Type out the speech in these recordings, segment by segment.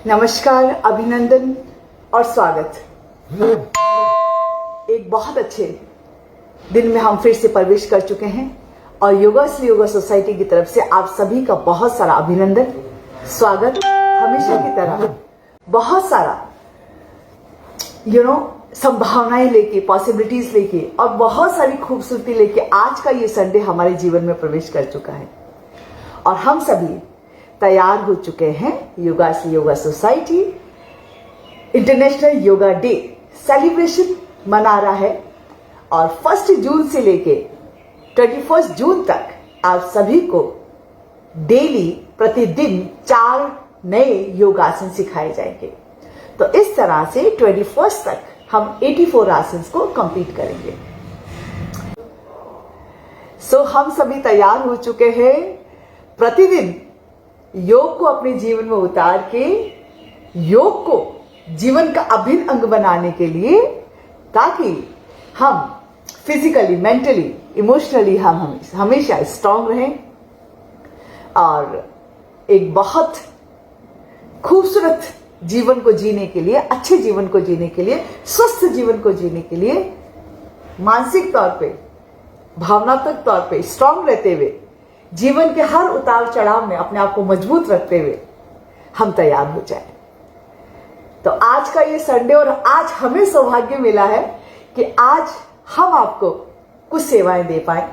नमस्कार, अभिनंदन और स्वागत। एक बहुत अच्छे दिन में हम फिर से प्रवेश कर चुके हैं और योगा से योगा सोसाइटी की तरफ से आप सभी का बहुत सारा अभिनंदन, स्वागत। हमेशा की तरह बहुत सारा संभावनाएं लेके, पॉसिबिलिटीज लेके और बहुत सारी खूबसूरती लेके आज का ये संडे हमारे जीवन में प्रवेश कर चुका है और हम सभी तैयार हो चुके हैं। योगा से yoga society international yoga day celebration मना रहा है और 1 जून से लेके 21 जून तक आप सभी को डेली प्रतिदिन 4 नए योगासन सिखाए जाएंगे। तो इस तरह से 21 तक हम 84 आसन को कंप्लीट करेंगे। हम सभी तैयार हो चुके हैं प्रतिदिन योग को अपने जीवन में उतार के योग को जीवन का अभिन्न अंग बनाने के लिए, ताकि हम फिजिकली, मेंटली, इमोशनली हम हमेशा स्ट्रांग रहें और एक बहुत खूबसूरत जीवन को जीने के लिए, अच्छे जीवन को जीने के लिए, स्वस्थ जीवन को जीने के लिए मानसिक तौर पे, भावनात्मक तौर पे स्ट्रांग रहते हुए, जीवन के हर उतार चढ़ाव में अपने आप को मजबूत रखते हुए हम तैयार हो जाए। तो आज का ये संडे और आज हमें सौभाग्य मिला है कि आज हम आपको कुछ सेवाएं दे पाए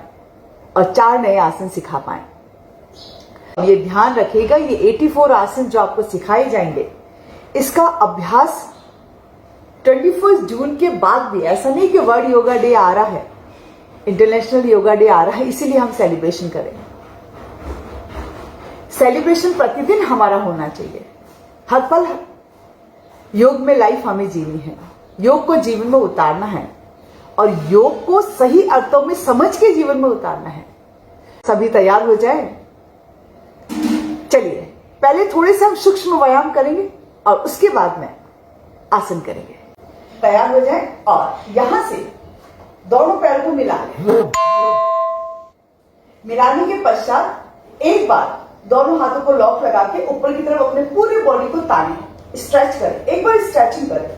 और 4 नए आसन सिखा पाए। ये ध्यान रखिएगा, ये 84 आसन जो आपको सिखाए जाएंगे, इसका अभ्यास 21 जून के बाद भी, ऐसा नहीं कि वर्ल्ड योगा डे आ रहा है, इंटरनेशनल योगा डे आ रहा है इसीलिए हम सेलिब्रेशन करें। सेलिब्रेशन प्रतिदिन हमारा होना चाहिए, हर पल योग में लाइफ हमें जीनी है, योग को जीवन में उतारना है और योग को सही अर्थों में समझ के जीवन में उतारना है। सभी तैयार हो जाए। चलिए पहले थोड़े से हम सूक्ष्म व्यायाम करेंगे और उसके बाद में आसन करेंगे। तैयार हो जाए और यहां से दोनों पैर को मिला लें। मिलाने के पश्चात एक बार दोनों हाथों को लॉक लगा के ऊपर की तरफ अपने पूरी बॉडी को ताने, स्ट्रेच करें। एक बार स्ट्रेचिंग करें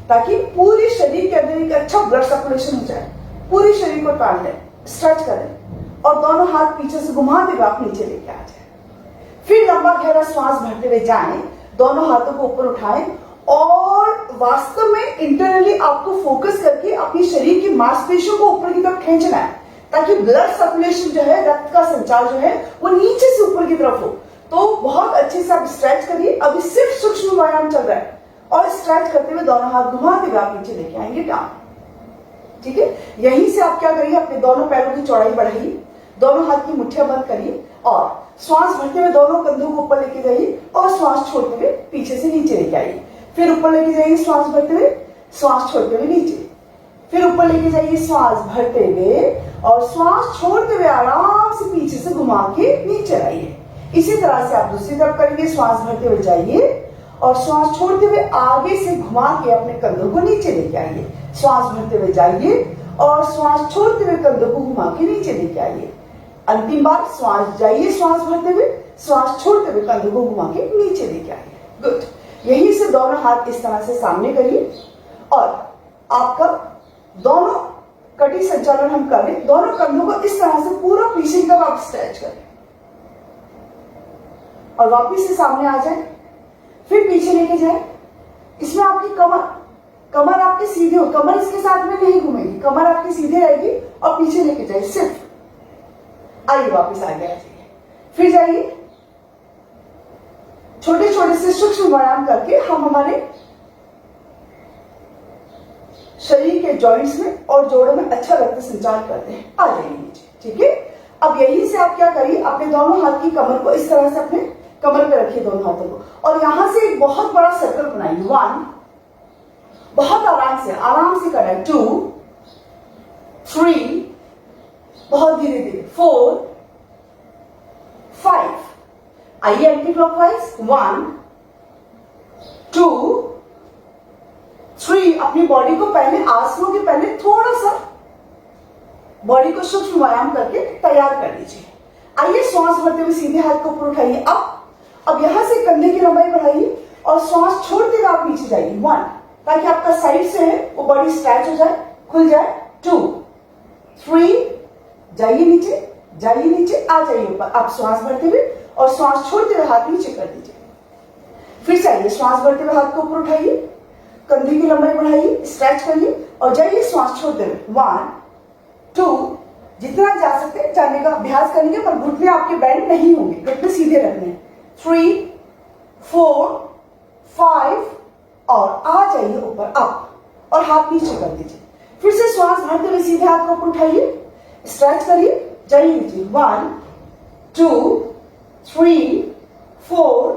ताकि पूरे शरीर के अंदर एक अच्छा ब्लड सर्कुलेशन हो जाए। पूरे शरीर को तान लें, स्ट्रेच करें और दोनों हाथ पीछे से घुमाते हुए आप नीचे लेके आ जाए। फिर लंबा गहरा श्वास भरते हुए जाएं, दोनों हाथों को ऊपर उठाएं और वास्तव में इंटरनली आपको फोकस करके अपनी शरीर की मांसपेशियों को ऊपर की तरफ खींचना है ताकि ब्लड सर्कुलेशन जो है, रक्त का संचार जो है वो नीचे से ऊपर की तरफ हो। तो बहुत अच्छे से आप स्ट्रेच करिए। अभी सिर्फ सूक्ष्म व्यायाम चल रहा है और स्ट्रेच करते हुए दोनों हाथ घुमाते हुए आप नीचे लेके आएंगे डाउन। ठीक है, यहीं से आप क्या करिए, अपने दोनों पैरों की चौड़ाई बढ़ाइए, दोनों हाथ की मुट्ठियां बंद करिए और श्वास भरते हुए दोनों कंधों को ऊपर लेके जाइए और श्वास छोड़ते हुए पीछे से नीचे लेके आइए। फिर ऊपर लेके जाइए, श्वास भरते हुए, श्वास छोड़ते हुए नीचे, फिर ऊपर लेके जाइए श्वास भरते हुए और श्वास छोड़ते हुए आराम से पीछे से घुमा के नीचे आइए। इसी तरह से आप दूसरी तरफ करेंगे। श्वास भरते हुए जाइए और श्वास छोड़ते हुए आगे से घुमा के अपने कंधों को नीचे लेके आइए। श्वास भरते हुए जाइए और श्वास छोड़ते हुए कंधों को घुमा के नीचे लेके आइए। अंतिम बार श्वास जाइए, श्वास भरते हुए, श्वास छोड़ते हुए कंधों को घुमा के नीचे लेके आइए। गुड। यहीं से दोनों हाथ इस तरह से सामने करिए और आपका दोनों कटी संचालन हम कर लें। दोनों कंधों को इस तरह से पूरा पीछे की तरफ आप स्ट्रेच करें और वापिस से सामने आ जाए। फिर पीछे लेके जाए। इसमें आपकी कमर आपकी सीधी हो, कमर इसके साथ में नहीं घूमेगी, कमर आपकी सीधे रहेगी और पीछे लेके जाए। सिर्फ आइए, वापिस आगे आ जाइए। फिर जाइए। छोटे छोटे से सूक्ष्म व्यायाम करके हम हमारे शरीर के जॉइंट्स में और जोड़ों में अच्छा रक्त संचार करते हैं। आ जाइए नीचे। ठीक है, अब यहीं से आप क्या करिए, अपने दोनों हाथ की कमर को इस तरह से अपने कमर पे रखिए, दोनों हाथों को, और यहां से एक बहुत बड़ा सर्कल बनाइए। 1, बहुत आराम से करना है। 2, 3, बहुत धीरे धीरे, 4, 5। आइए एंटी क्लॉकवाइज। 1, 2, 3। अपनी बॉडी को पहले, आसनों के पहले थोड़ा सा बॉडी को सूक्ष्म व्यायाम करके तैयार कर लीजिए। आइए श्वास भरते हुए सीधे हाथ को ऊपर उठाइए। अब यहां से कंधे की लंबाई बढ़ाइए और श्वास छोड़ते हुए आप नीचे जाइए 1, ताकि आपका साइड से है वो बॉडी स्ट्रेच हो जाए, खुल जाए। 2, 3, जाइए नीचे, आ जाइए ऊपर। आप श्वास भरते हुए और श्वास छोड़ते हुए हाथ नीचे कर दीजिए। फिर से आइए, श्वास भरते हुए हाथ को ऊपर उठाइए, कंधे की लंबाई बढ़ाइए, स्ट्रेच करिए और जाइए श्वास छोड़ते हुए 1, 2, जितना जा सकते जाने का अभ्यास करेंगे, पर घुटने आपके बेंड नहीं होंगे, घुटने सीधे रखने हैं। 3, 4, 5 और आ जाइए ऊपर, अप और हाथ नीचे कर दीजिए। फिर से श्वास भरते हुए सीधे हाथ को ऊपर उठाइए, स्ट्रेच करिए, जाइए नीचे 1, 2, 3, 4,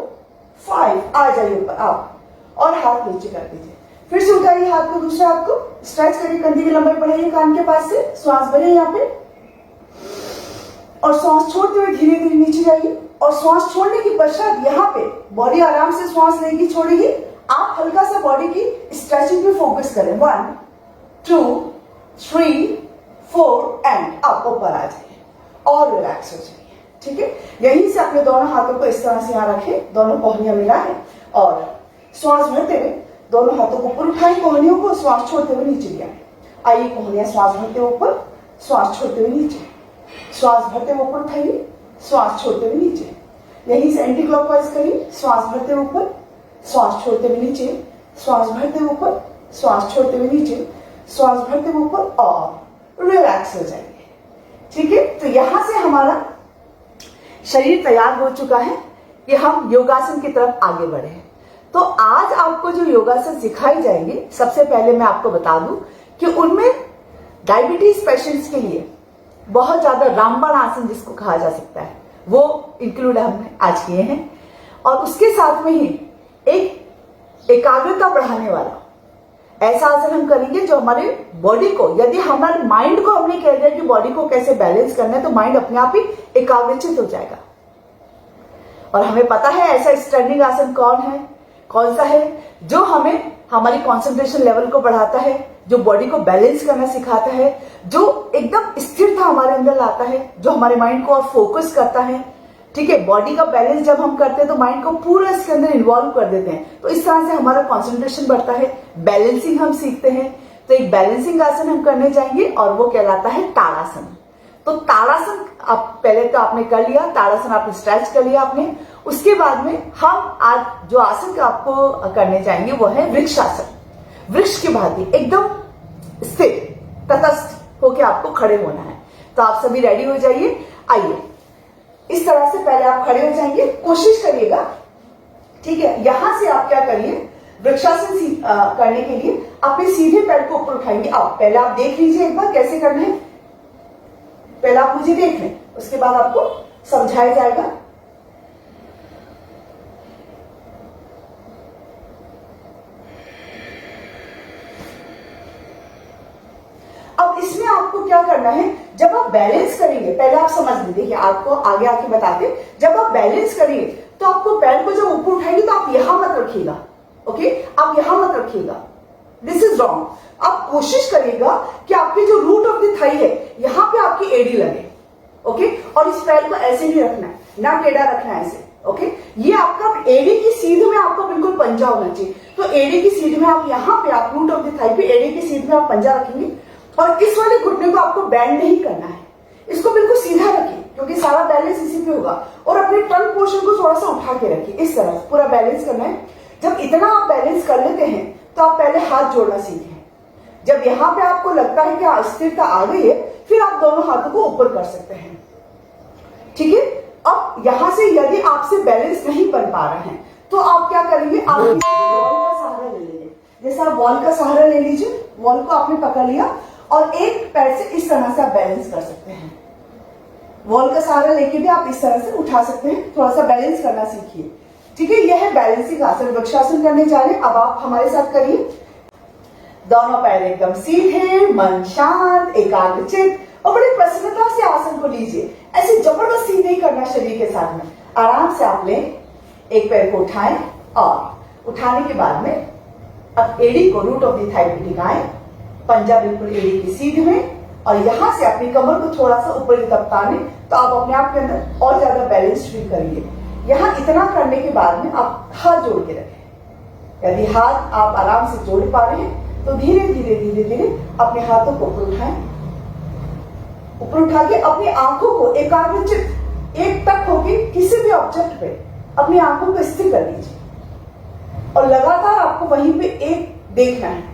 5 आ जाइए ऊपर, अप और हाथ नीचे कर दीजिए। फिर से उठाइए हाथ को, दूसरे हाथ को स्ट्रेच करिए, कंधे की लंबाई बढ़ाइए कान के पास से, श्वास भरिए यहाँ पे और श्वास छोड़ते हुए धीरे धीरे नीचे जाइए। और श्वास छोड़ने की पश्चात यहाँ पे बॉडी आराम से श्वास लेगी, छोड़ेगी। आप हल्का सा बॉडी की स्ट्रेचिंग पे फोकस करें। 1, 2, 3, 4 एंड अप, ऊपर आ जाइए और रिलैक्स हो जाइए। ठीक है, यहीं से अपने दोनों हाथों को इस तरह से यहाँ रखें, दोनों कोहनियां मिलाएं और श्वास भरते हुए दोनों हाथों को ऊपर उठाएं, कोहनियों को श्वास छोड़ते हुए नीचे ले आए। आइए कोहनियां, श्वास भरते हुए ऊपर, श्वास छोड़ते हुए नीचे, श्वास भरते हुए ऊपर उठाइए, श्वास छोड़ते हुए नीचे। यहीं से एंटी क्लॉकवाइज करिए, श्वास भरते हुए ऊपर, श्वास छोड़ते हुए नीचे, श्वास भरते हुए ऊपर, श्वास छोड़ते हुए नीचे, श्वास भरते हुए ऊपर और रिलैक्स हो जाइए। ठीक है, तो यहां से हमारा शरीर तैयार हो चुका है कि हम योगासन की तरफ आगे बढ़े। तो आज आपको जो योगासन सिखाई जाएंगे, सबसे पहले मैं आपको बता दूं कि उनमें डायबिटीज पेशेंट्स के लिए बहुत ज्यादा रामबाण आसन, जिसको कहा जा सकता है, वो इंक्लूड हमने आज किए हैं। और उसके साथ में ही एक एकाग्रता बढ़ाने वाला ऐसा आसन हम करेंगे जो हमारे बॉडी को, यदि हमारे माइंड को हमने कह दिया कि बॉडी को कैसे बैलेंस करना है, तो माइंड अपने आप ही एकाग्रचित हो जाएगा। और हमें पता है ऐसा स्टैंडिंग आसन कौन सा है जो हमें हमारी कंसंट्रेशन लेवल को बढ़ाता है, जो बॉडी को बैलेंस करना सिखाता है, जो एकदम स्थिरता हमारे अंदर लाता है, जो हमारे माइंड को और फोकस करता है। ठीक है, बॉडी का बैलेंस जब हम करते हैं तो माइंड को पूरा इसके अंदर इन्वॉल्व कर देते हैं, तो इस तरह से हमारा कंसंट्रेशन बढ़ता है, बैलेंसिंग हम सीखते हैं। तो एक बैलेंसिंग आसन हम करने जाएंगे और वो कहलाता है ताड़ासन। तो ताड़ासन आप पहले तो आपने कर लिया, ताड़ासन आपने स्ट्रेच कर लिया आपने। उसके बाद में हम आज जो आसन का आपको करने जाएंगे वो है वृक्षासन। वृक्ष की भांति एकदम स्थिर तटस्थ होकर आपको खड़े होना है। तो आप सभी रेडी हो जाइए। आइए, इस तरह से पहले आप खड़े हो जाएंगे, कोशिश करिएगा। ठीक है, यहां से आप क्या करिए, वृक्षासन करने के लिए अपने सीधे पैर को ऊपर उठाएंगे। आप पहले आप देख लीजिए एक बार कैसे करना है, पहले आप मुझे देख लें, उसके बाद आपको समझाया जाएगा। अब इसमें आपको क्या करना है, जब आप बैलेंस करेंगे, पहले आप समझ लीजिए, देखिए आपको आगे आके बताते, जब आप बैलेंस करिए तो आपको पैर को जब ऊपर उठाएंगे तो आप यहां मत रखिएगा। ओके, आप यहां मत रखिएगा, दिस इज रॉन्ग। आप कोशिश करिएगा कि आपकी जो रूट ऑफ द थाई है यहां पे आपकी एड़ी लगे। ओके, और इस पैर को ऐसे नहीं रखना है, ना टेढ़ा रखना है ऐसे। ओके, ये आपका एड़ी की सीध में आपको बिल्कुल पंजा होना चाहिए। तो एड़ी की सीध में आप यहाँ पे, आप रूट ऑफ द थाई पे एड़ी की सीध में आप पंजा रखेंगे और इस वाले घुटने को आपको बैंड नहीं करना है, इसको बिल्कुल सीधा रखिए क्योंकि सारा बैलेंस इसी पे होगा। और अपने टंग पोर्शन को थोड़ा सा उठा के रखिए, इस तरह से पूरा बैलेंस करना है। जब इतना आप बैलेंस कर लेते हैं तो आप पहले हाथ जोड़ना सीखें। जब यहाँ पे आपको लगता है कि अस्थिरता आ गई है, फिर आप दोनों हाथों को ऊपर कर सकते हैं। ठीक है, अब यहां से यदि आपसे बैलेंस नहीं बन पा रहे हैं तो आप क्या करेंगे, आप वॉल का सहारा ले लीजिए। जैसे आप वॉल का सहारा ले लीजिए, वॉल को आपने पकड़ लिया और एक पैर से इस तरह से आप बैलेंस कर सकते हैं। वॉल का सहारा लेके भी आप इस तरह से उठा सकते हैं, थोड़ा सा बैलेंस करना सीखिए। ठीक है, यह है बैलेंसिंग आसन। वृक्षासन करने जा रहे हैं, अब आप हमारे साथ करिए। दोनों पैर एकदम सीधे, मन शांत, एकाग्रचित और बड़ी प्रसन्नता से आसन को लीजिए। ऐसे जबरदस्ती नहीं करना शरीर के साथ में, आराम से आप लें, एक पैर को उठाएं और उठाने के बाद में अब एड़ी को रूट ऑफ द थाई पे टिकाएं, पंजा बिल्कुल एड़ी की सीध में, और यहां से अपनी कमर को थोड़ा सा ऊपर की तरफ ताने तो आप अपने आप के अंदर और ज्यादा बैलेंस फील करेंगे। यहां इतना करने के बाद में आप हाथ जोड़ के रखें, यदि हाथ आप आराम से जोड़ पा रहे हैं तो धीरे धीरे धीरे धीरे अपने हाथों को ऊपर उठाएं। ऊपर उठा के अपनी आंखों को एकाग्रचित एक टक होके किसी भी ऑब्जेक्ट पे अपनी आंखों को स्थिर कर लीजिए और लगातार आपको वहीं पे एक देखना है।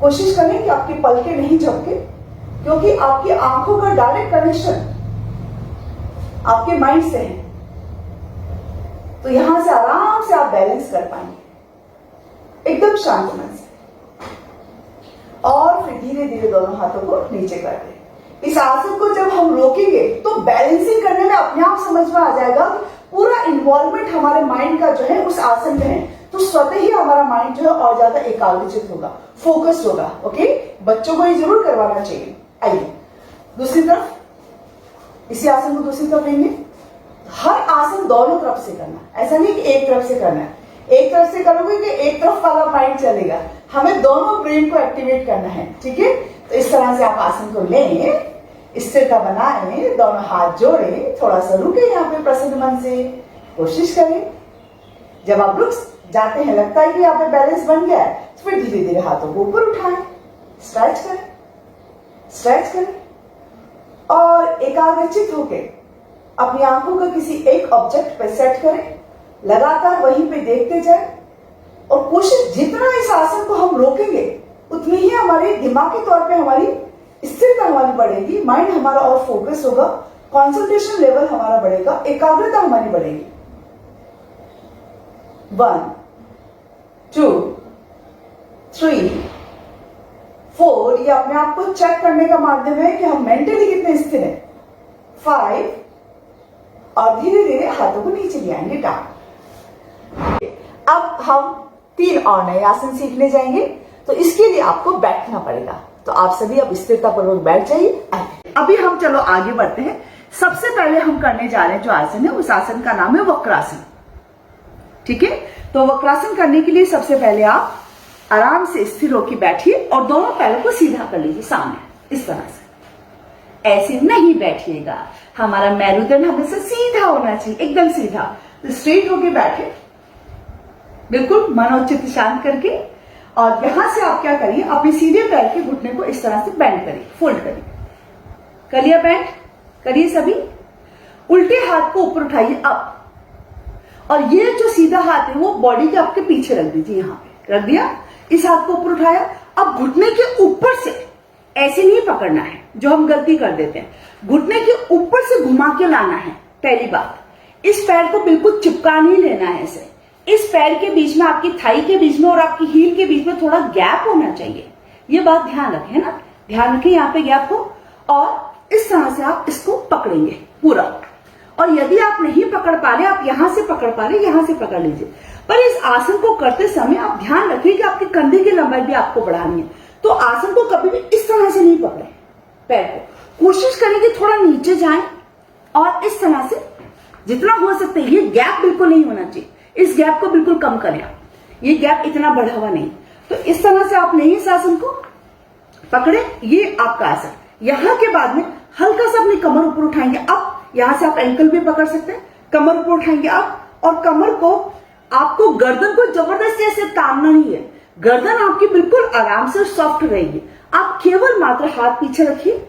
कोशिश करें कि आपकी पलकें नहीं झपके, क्योंकि आपकी आंखों का डायरेक्ट कनेक्शन आपके माइंड से है। तो यहां से आराम से आप बैलेंस कर पाएंगे एकदम शांत मन से। और फिर धीरे धीरे दोनों हाथों को नीचे कर दें। इस आसन को जब हम रोकेंगे तो बैलेंसिंग करने में अपने आप समझ में आ जाएगा कि पूरा इन्वॉल्वमेंट हमारे माइंड का जो है उस आसन में है, तो स्वतः ही हमारा माइंड जो है और ज्यादा एकाग्रचित होगा, फोकस्ड होगा। ओके, बच्चों को ये जरूर करवाना चाहिए। आइए दूसरी तरफ, इसी आसन को दूसरी तरफ लेंगे। हर आसन दोनों तरफ से करना, ऐसा नहीं कि एक तरफ से करना है। एक तरफ से करोगे कि एक तरफ वाला माइंड चलेगा, हमें दोनों ब्रेन को एक्टिवेट करना है। ठीक है, तो इस तरह से आप आसन को लें, स्थिरता बनाएं, दोनों हाथ जोड़ें, थोड़ा सा रुके यहाँ पे प्रसन्न मन से, कोशिश करें। जब आप रुक जाते हैं, लगता है कि यहाँ पे बैलेंस बन गया है, तो फिर धीरे धीरे हाथों को ऊपर उठाएं, स्ट्रेच करें, स्ट्रेच करें और एकाग्रचित होकर अपनी आंखों को किसी एक ऑब्जेक्ट पर सेट करें। लगातार वहीं पे देखते जाएं और कोशिश, जितना इस आसन को हम रोकेंगे उतनी ही हमारे दिमागी तौर पे हमारी स्थिरता हमारी बढ़ेगी, माइंड हमारा और फोकस होगा, कंसंट्रेशन लेवल हमारा बढ़ेगा, एकाग्रता हमारी बढ़ेगी। 1 2 3 4, ये अपने आप को चेक करने का माध्यम है कि हम मेंटली कितने स्थिर हैं। 5 और धीरे धीरे हाथों को नीचे ले आएंगे, डाउन। अब हम 3 और नए आसन सीखने जाएंगे, तो इसके लिए आपको बैठना पड़ेगा। तो आप सभी अब स्थिरतापूर्वक बैठ जाइए। अभी हम चलो आगे बढ़ते हैं। सबसे पहले हम करने जा रहे हैं जो आसन है, उस आसन का नाम है वक्रासन। ठीक है, तो वक्रासन करने के लिए सबसे पहले आप आराम से स्थिर होकर बैठिए और दोनों पैरों को सीधा कर लीजिए सामने, इस तरह से। ऐसे नहीं बैठिएगा, हमारा मेरुदंड हमेशा सीधा होना चाहिए, एकदम सीधा। तो स्ट्रेट होके बैठे, बिल्कुल मन और चित्त शांत करके, और यहां से आप क्या करिए, अपने सीधे पैर के घुटने को इस तरह से बेंड करिए, फोल्ड करिए। कर लिया बेंड, करिए सभी। उल्टे हाथ को ऊपर उठाइए अब, और ये जो सीधा हाथ है वो बॉडी के आपके पीछे रख दीजिए, यहां पे रख दिया। इस हाथ को ऊपर उठाया, अब घुटने के ऊपर से ऐसे नहीं पकड़ना है जो हम गलती कर देते हैं, घुटने के ऊपर से घुमा के लाना है। पहली बात, इस पैर को बिल्कुल चिपका नहीं लेना है ऐसे। इस पैर के बीच में, आपकी थाई के बीच में और आपकी हील के बीच में थोड़ा गैप होना चाहिए। ये बात ध्यान रखें ना, ध्यान रखें यहाँ पे गैप हो, और इस तरह से आप इसको पकड़ेंगे पूरा। और यदि आप नहीं पकड़ पा रहे, आप यहां से पकड़ पा रहे, यहां से पकड़ लीजिए। पर इस आसन को करते समय आप ध्यान रखिए कि आपके कंधे की लंबाई भी आपको बढ़ानी है। तो आसन को कभी भी इस तरह से नहीं पकड़े पैर को, कोशिश करें कि थोड़ा नीचे जाएं और इस तरह से जितना हो सकता है, ये गैप बिल्कुल नहीं होना चाहिए, इस गैप को बिल्कुल कम करें। ये गैप इतना बढ़ा हुआ नहीं, तो इस तरह से आप नहीं इस आसन को पकड़े। ये आपका आसन। यहां के बाद में हल्का सा अपनी कमर ऊपर उठाएंगे अब, यहां से आप एंकल भी पकड़ सकते हैं, कमर ऊपर उठाएंगे अब, और कमर को, आपको गर्दन को जबरदस्ती ऐसे तानना नहीं है, गर्दन आपकी बिल्कुल आराम से सॉफ्ट रहेगी। आप केवल मात्र हाथ पीछे रखिए,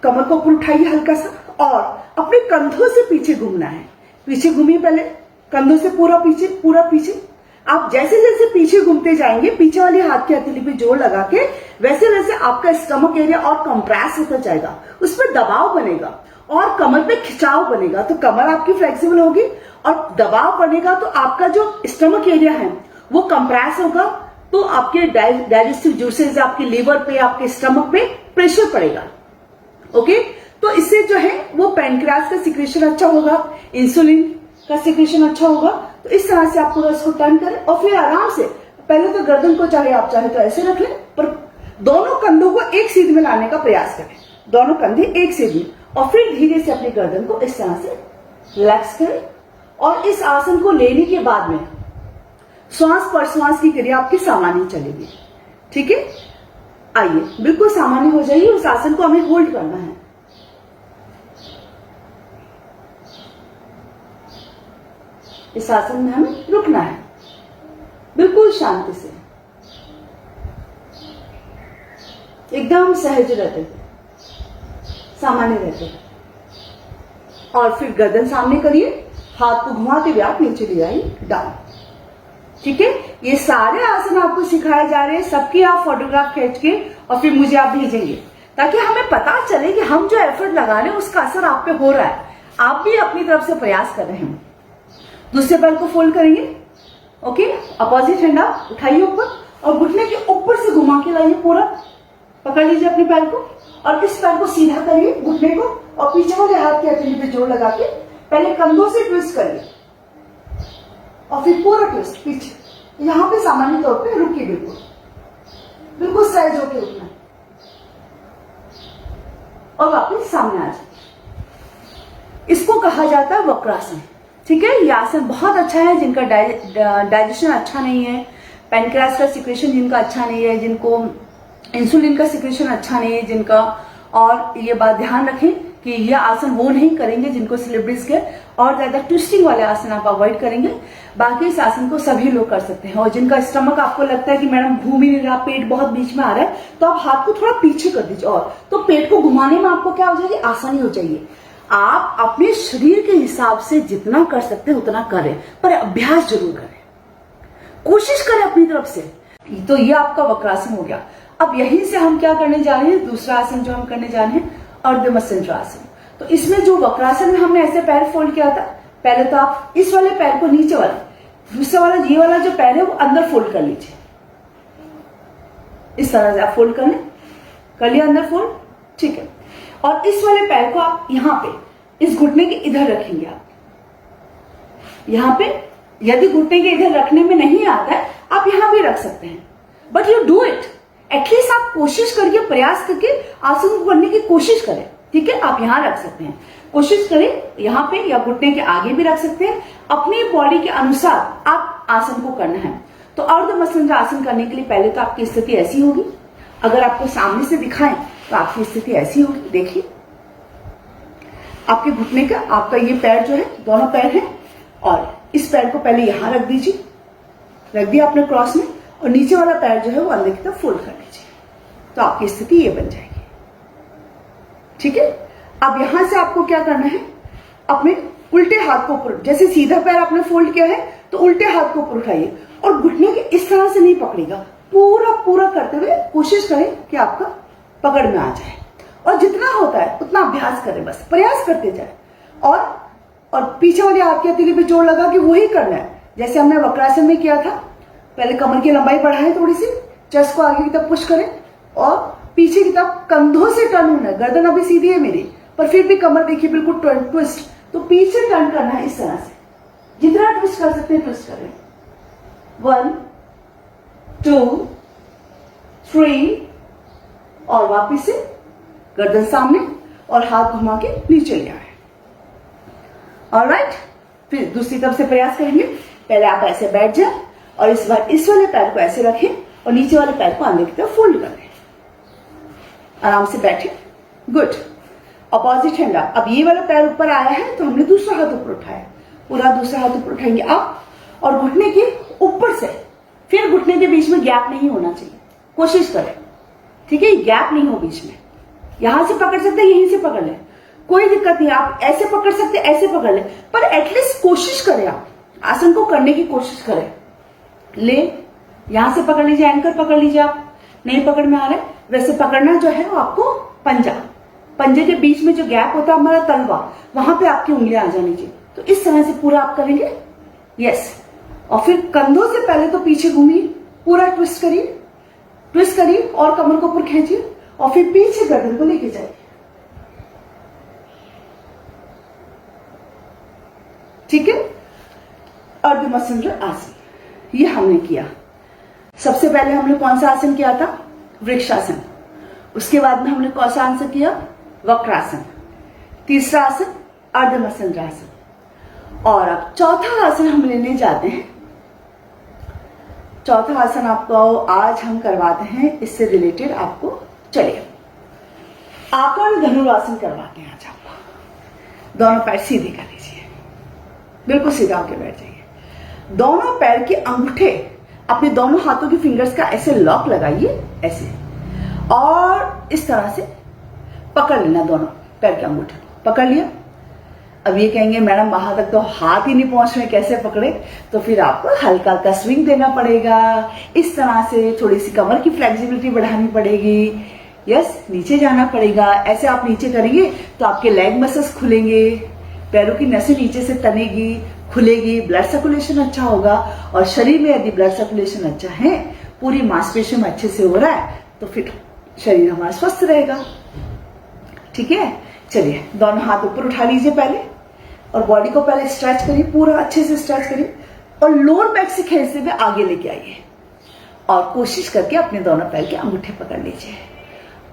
कमर को ऊपर उठाइए हल्का सा, और अपने कंधों से पीछे घूमना है। पीछे घूमिए पहले, कंधों से पूरा पीछे, पूरा पीछे। आप जैसे जैसे पीछे घूमते जाएंगे, पीछे वाली हाथ की हथेली पे जोर लगा के, वैसे वैसे आपका स्टमक एरिया और कंप्रेस होता जाएगा, उस पर दबाव बनेगा और कमर पे खिंचाव बनेगा। तो कमर आपकी फ्लेक्सिबल होगी और दबाव बनेगा, तो आपका जो स्टमक एरिया है वो कंप्रेस होगा, तो आपके डाइजेस्टिव जूसेस, आपके लीवर पे, आपके स्टमक पे प्रेशर पड़ेगा। ओके, तो इससे जो है वो पैनक्रियास का सिक्रेशन अच्छा होगा, इंसुलिन का सिक्रेशन अच्छा होगा। तो इस तरह से आप पूरा इसको टर्न करें और फिर आराम से, पहले तो गर्दन को चाहे आप चाहे तो ऐसे रख लें, पर दोनों कंधों को एक सीध में लाने का प्रयास करें, दोनों कंधे एक सीध में, और फिर धीरे से अपनी गर्दन को इस तरह से रिलैक्स करें। और इस आसन को लेने के बाद में श्वास प्रश्वास की क्रिया आपकी सामान्य चलेगी। ठीक है, आइए बिल्कुल सामान्य हो जाइए। उस आसन को हमें होल्ड करना है। इस आसन में हमें रुकना है, बिल्कुल शांति से, एकदम सहज रहते थे, सामान्य रहते थे। और फिर गर्दन सामने करिए, हाथ को घुमाते हुए आप नीचे ले आइए, डाउन। ठीक है, ये सारे आसन आपको सिखाए जा रहे हैं, सबकी आप फोटोग्राफ खींच के और फिर मुझे आप भेजेंगे, ताकि हमें पता चले कि हम जो एफर्ट लगा रहे हैं उसका असर आप पे हो रहा है, आप भी अपनी तरफ से प्रयास कर रहे हैं। दूसरे पैर को फोल्ड करेंगे, ओके, अपोजिट हैंड आप उठाइए ऊपर और घुटने के ऊपर से घुमा के लाइए, पूरा पकड़ लीजिए अपने पैर को और इस पैर को सीधा करिए घुटने को, और पीछे वाले हाथ के हथेली पे जोर लगा के पहले कंधों से ट्विस्ट करिए और फिर पूरा ट्विस्ट पीछे, यहां पे सामान्य तौर पे रुकिए, बिल्कुल बिल्कुल सहज होकर उठना और वापस सामने आ जाए। इसको कहा जाता है वक्रासन। ठीक है, ये आसन बहुत अच्छा है जिनका डाइजेशन अच्छा नहीं है, पैनक्रियास का सिक्रेशन जिनका अच्छा नहीं है, जिनको इंसुलिन का सिक्रेशन अच्छा नहीं है जिनका, और ये बात ध्यान रखें कि ये आसन वो नहीं करेंगे जिनको स्लिप डिस्क है, और ज्यादा ट्विस्टिंग वाले आसन आप अवॉइड करेंगे। बाकी इस आसन को सभी लोग कर सकते हैं। और जिनका स्टमक आपको लगता है कि मैडम घूम ही नहीं रहा, पेट बहुत बीच में आ रहा है, तो आप हाथ को थोड़ा पीछे कर दीजिए, और तो पेट को घुमाने में आपको क्या हो जाएगी, आसानी हो जाएगी। आप अपने शरीर के हिसाब से जितना कर सकते हैं उतना करें, पर अभ्यास जरूर करें, कोशिश करें अपनी तरफ से। तो ये आपका वक्रासन हो गया। अब यहीं से हम क्या करने जा रहे हैं, दूसरा आसन जो हम करने जा रहे हैं, अर्ध मसंद्रासन। तो इसमें जो वक्रासन में हमने ऐसे पैर फोल्ड किया था, पहले तो आप इस वाले पैर को नीचे वाला, दूसरा वाला ये वाला जो पैर है वो अंदर फोल्ड कर लीजिए, इस तरह से आप फोल्ड कर लिया अंदर फोल्ड, ठीक है। और इस वाले पैर को आप यहां पे इस घुटने के इधर रखेंगे, आप यहां पे, यदि घुटने के इधर रखने में नहीं आता है आप यहां भी रख सकते हैं, but you do it, at least आप कोशिश करके, प्रयास करके आसन को करने की कोशिश करें। ठीक है, आप यहां रख सकते हैं, कोशिश करें यहां पे, या घुटने के आगे भी रख सकते हैं, अपनी बॉडी के अनुसार आप आसन को करना है। तो अर्ध मसंद्र आसन करने के लिए पहले तो आपकी स्थिति ऐसी होगी, अगर आपको सामने से दिखाएं तो आपकी स्थिति ऐसी होगी, देखिए आपके घुटने का, आपका ये पैर जो है, दोनों पैर हैं, और इस पैर को पहले यहां रख दीजिए, रख दिया आपने क्रॉस में, और नीचे वाला पैर जो है वो अंदर की तरफ फोल्ड कर लीजिए, तो आपकी स्थिति ये बन जाएगी। ठीक है, अब यहां से आपको क्या करना है, अपने उल्टे हाथ को ऊपर, जैसे सीधा पैर आपने फोल्ड किया है तो उल्टे हाथ को ऊपर उठाइए, और घुटने के इस तरह से नहीं पकड़ेगा, पूरा पूरा करते हुए कोशिश करें कि आपका पकड़ में आ जाए, और जितना होता है उतना अभ्यास करें, बस प्रयास करते जाए। और पीछे वाले हाथ की हथेली पे जोर लगा कि वही करना है जैसे हमने वक्रासन में किया था। पहले कमर की लंबाई बढ़ाएं थोड़ी सी, चेस्ट को आगे की तरफ पुश करें, और पीछे की तरफ कंधों से टर्न होना है, गर्दन अभी सीधी है मेरी, पर फिर भी कमर देखिए बिल्कुल ट्विस्ट, तो पीछे टर्न करना है इस तरह से, जितना ट्विस्ट कर सकते हैं ट्विस्ट करें। 1 2 3, और वापिस से गर्दन सामने और हाथ घुमा के नीचे ले आए। ऑलराइट, फिर दूसरी तरफ से प्रयास करेंगे। पहले आप ऐसे बैठ जाए, और इस बार इस वाले पैर को ऐसे रखें और नीचे वाले पैर को अंदर की तरफ फोल्ड करें, आराम से बैठे, गुड। अपोजिट हैंड आप, अब ये वाला पैर ऊपर आया है तो हमने दूसरा हाथ ऊपर उठाया, पूरा दूसरा हाथ ऊपर उठाएंगे आप, और घुटने के ऊपर से, फिर घुटने के बीच में गैप नहीं होना चाहिए, कोशिश करें, ठीक है, गैप नहीं हो बीच में। यहां से पकड़ सकते हैं, यहीं से पकड़ लें, कोई दिक्कत नहीं, आप ऐसे पकड़ सकते, ऐसे पकड़ लें, पर एटलीस्ट कोशिश करें, आप आसन को करने की कोशिश करें। ले, यहां से पकड़ लीजिए, एंकर पकड़ लीजिए, आप नहीं पकड़ में आ रहे वैसे पकड़ना जो है वो आपको पंजे के बीच में जो गैप होता है हमारा तलवा, वहां पे आपकी उंगलियां आ जानी चाहिए, तो इस तरह से पूरा आप करेंगे, यस। और फिर कंधों से पहले तो पीछे घूमिए, पूरा ट्विस्ट करिए और कमर को ऊपर खींचिए, और फिर पीछे गर्दन को लेके जाइए, ठीक है। अर्ध मसंद्र आसन ये हमने किया। सबसे पहले हमने कौन सा आसन किया था, वृक्षासन, उसके बाद में हमने कौन सा आसन किया, वक्रासन, तीसरा आसन अर्ध मसंद्र आसन, और अब चौथा आसन हम लेने जाते हैं। चौथा आसन आपको आज हम करवाते हैं, इससे रिलेटेड आपको, चलिए आकर्ण धनुरासन करवाते हैं आज आपको। दोनों पैर सीधे कर लीजिए, बिल्कुल सीधा होकर बैठ जाइए, दोनों पैर के अंगूठे अपने दोनों हाथों की फिंगर्स का ऐसे लॉक लगाइए, ऐसे, और इस तरह से पकड़ लेना दोनों पैर के अंगूठे पकड़ लिया। अब ये कहेंगे मैडम वहां तक तो हाथ ही नहीं पहुंच रहे, कैसे पकड़े? तो फिर आपको हल्का हल्का स्विंग देना पड़ेगा, इस तरह से थोड़ी सी कमर की फ्लेक्सिबिलिटी बढ़ानी पड़ेगी, यस, नीचे जाना पड़ेगा। ऐसे आप नीचे करेंगे तो आपके लेग मसल्स खुलेंगे, पैरों की नसें नीचे से तनेगी, खुलेगी, ब्लड सर्कुलेशन अच्छा होगा। और शरीर में यदि ब्लड सर्कुलेशन अच्छा है, पूरी मांसपेशियों में अच्छे से हो रहा है, तो फिर शरीर हमारा स्वस्थ रहेगा। ठीक है, चलिए दोनों हाथ ऊपर उठा लीजिए पहले, और बॉडी को पहले स्ट्रेच करिए, पूरा अच्छे से स्ट्रेच करिए, और लोअर बैक से खींचते हुए आगे लेके आइए, और कोशिश करके अपने दोनों पैर के अंगूठे पकड़ लीजिए।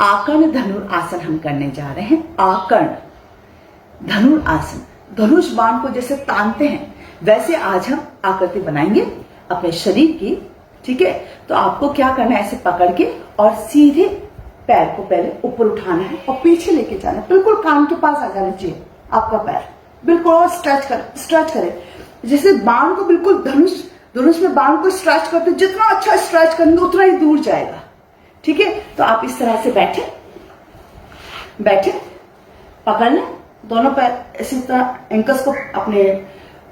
आकर्ण धनुरासन हम करने जा रहे हैं। आकर्ण धनुरासन, धनुष बाण को जैसे तानते हैं वैसे आज हम आकृति बनाएंगे अपने शरीर की। ठीक है, तो आपको क्या करना है, ऐसे पकड़ के और सीधे पैर को पहले ऊपर उठाना है और पीछे लेके जाना है, बिल्कुल कान के पास आ जाना चाहिए आपका पैर, बिल्कुल, और स्ट्रेच करें जैसे बाण को, बिल्कुल धनुष में बाण को स्ट्रेच करते, जितना अच्छा स्ट्रेच करेंगे उतना ही दूर जाएगा। ठीक है, तो आप इस तरह से बैठे पकड़ लें दोनों पैर, इसी तरह एंकल्स को, अपने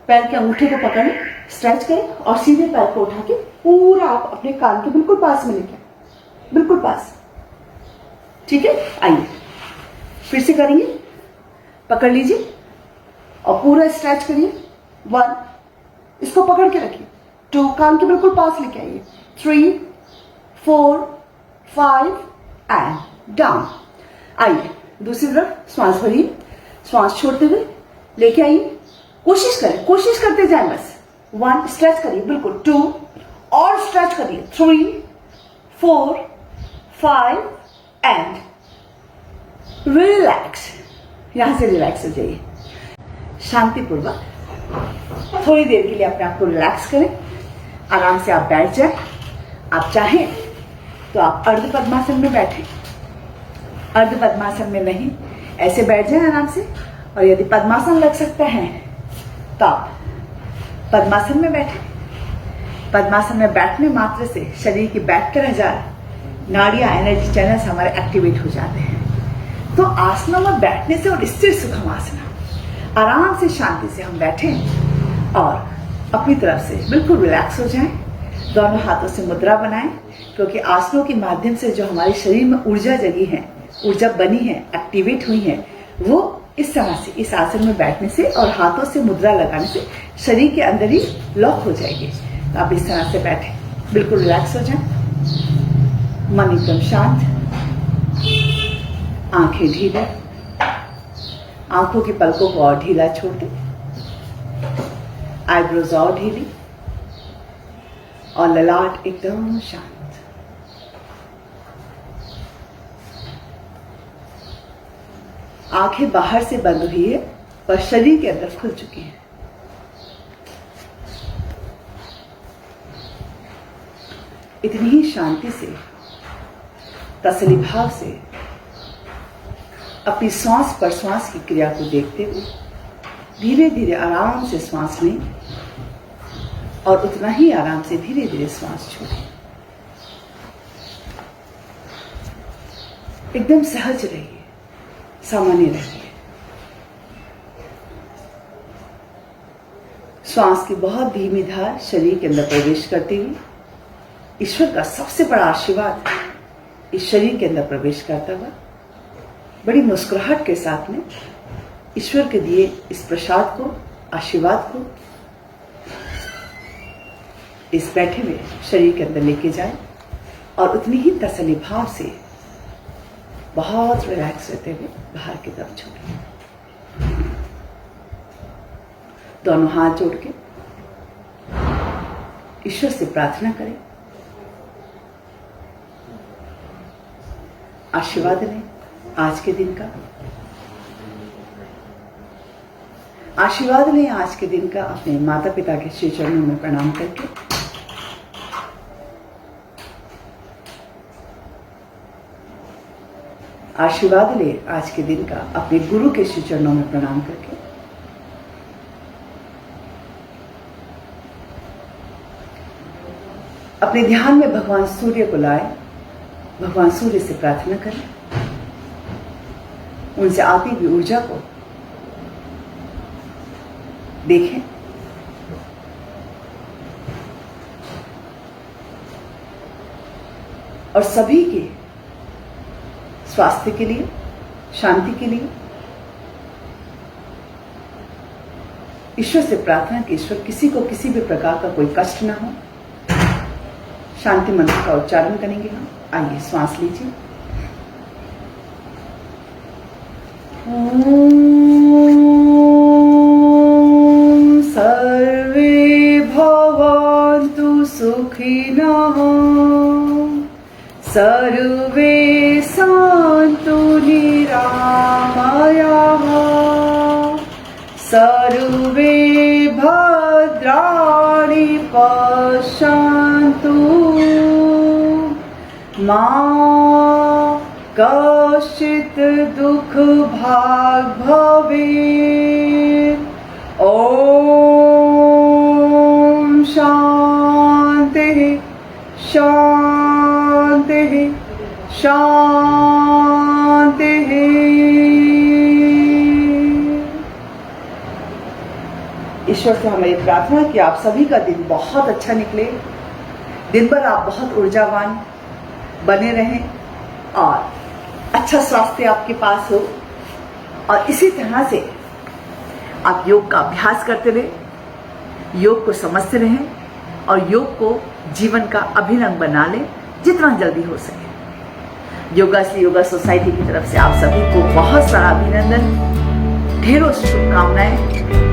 पैर के अंगूठे को पकड़ लें, स्ट्रेच करें और सीधे पैर को उठा के पूरा आप अपने कान के बिल्कुल पास में लेके, बिल्कुल पास। ठीक है, आइए फिर से करेंगे, पकड़ लीजिए और पूरा स्ट्रेच करिए। 1, इसको पकड़ के रखिए। 2, कान के बिल्कुल पास लेके आइए। 3, 4, 5 एंड डाउन। आइए दूसरी तरफ, श्वास भरिए, श्वास छोड़ते हुए लेके आइए, कोशिश करते जाए बस। 1, स्ट्रेच करिए बिल्कुल। 2, और स्ट्रेच करिए। 3, 4, 5 एंड रिलैक्स। यहां से रिलैक्स हो जाइए शांतिपूर्वक। थोड़ी देर के लिए अपने आप को रिलैक्स करें, आराम से आप बैठ जाएं। आप चाहें तो आप अर्ध पद्मासन में बैठें, अर्ध पद्मासन में नहीं, ऐसे बैठ जाएं आराम से। और यदि पद्मासन लग सकता है तो आप पद्मासन में बैठें। पद्मासन में बैठने मात्र से शरीर की 72,000 नाड़ियां, एनर्जी चैनल्स हमारे एक्टिवेट हो जाते हैं। तो आसनों में बैठने से, और स्थिर सुखम आसना, आराम से शांति से हम बैठें और अपनी तरफ से बिल्कुल रिलैक्स हो जाएं। दोनों हाथों से मुद्रा बनाएं, क्योंकि आसनों के माध्यम से जो हमारे शरीर में ऊर्जा जगी है, ऊर्जा बनी है, एक्टिवेट हुई है, वो इस तरह से, इस आसन में बैठने से और हाथों से मुद्रा लगाने से शरीर के अंदर ही लॉक हो जाएगी। तो आप इस तरह से बैठें, बिल्कुल रिलैक्स हो जाएं, मन एकदम शांत, आंखें ढीली, आंखों की पलकों को और ढीला छोड़ दें, आईब्रोज और ढीली, और ललाट एकदम शांत। आंखें बाहर से बंद हुई है पर शरीर के अंदर खुल चुकी है। इतनी ही शांति से, तसल्ली भाव से अपनी श्वास प्रश्वास की क्रिया को देखते हुए धीरे धीरे आराम से श्वास लें और उतना ही आराम से धीरे धीरे श्वास छोड़ें। एकदम सहज रहिए, सामान्य रहिए। श्वास की बहुत धीमी धार शरीर के अंदर प्रवेश करती हुई ईश्वर का सबसे बड़ा आशीर्वाद इस शरीर के अंदर प्रवेश करता हुआ बड़ी मुस्कुराहट के साथ में ईश्वर के दिए इस प्रसाद को, आशीर्वाद को इस बैठे हुए शरीर के अंदर लेके जाए और उतनी ही तसल्ली भाव से बहुत रिलैक्स रहते हुए बाहर की तरफ छोड़ें। दोनों हाथ जोड़ के ईश्वर से प्रार्थना करें, आशीर्वाद लें आज के दिन का, आशीर्वाद लें आज के दिन का अपने माता पिता के श्री चरणों में प्रणाम करके। आशीर्वाद ले आज के दिन का अपने गुरु के श्री चरणों में प्रणाम करके। अपने ध्यान में भगवान सूर्य को लाए, भगवान सूर्य से प्रार्थना करें, उनसे आती हुई ऊर्जा को देखें। और सभी के स्वास्थ्य के लिए, शांति के लिए ईश्वर से प्रार्थना कि ईश्वर किसी को किसी भी प्रकार का कोई कष्ट ना हो। शांति मंत्र का उच्चारण करेंगे हम। आइए श्वास लीजिए। ओम सर्वे भवन्तु सुखिनः, सर्वे सन्तु निरामयाः, सर्वे भद्राणि पश्यन्तु, मा कश्चित् दुःखभाग् भवेत्। ॐ शान्तिः शान्तिः शान्तिः। ईश्वर से हमारी प्रार्थना कि आप सभी का दिन बहुत अच्छा निकले, दिन भर आप बहुत ऊर्जावान बने रहें और अच्छा स्वास्थ्य आपके पास हो, और इसी तरह से आप योग का अभ्यास करते रहें, योग को समझते रहें और योग को जीवन का अभिन्न अंग बना लें जितना जल्दी हो सके। योगा सोसाइटी की तरफ से आप सभी को बहुत सारा अभिनंदन, ढेरों शुभकामनाएं।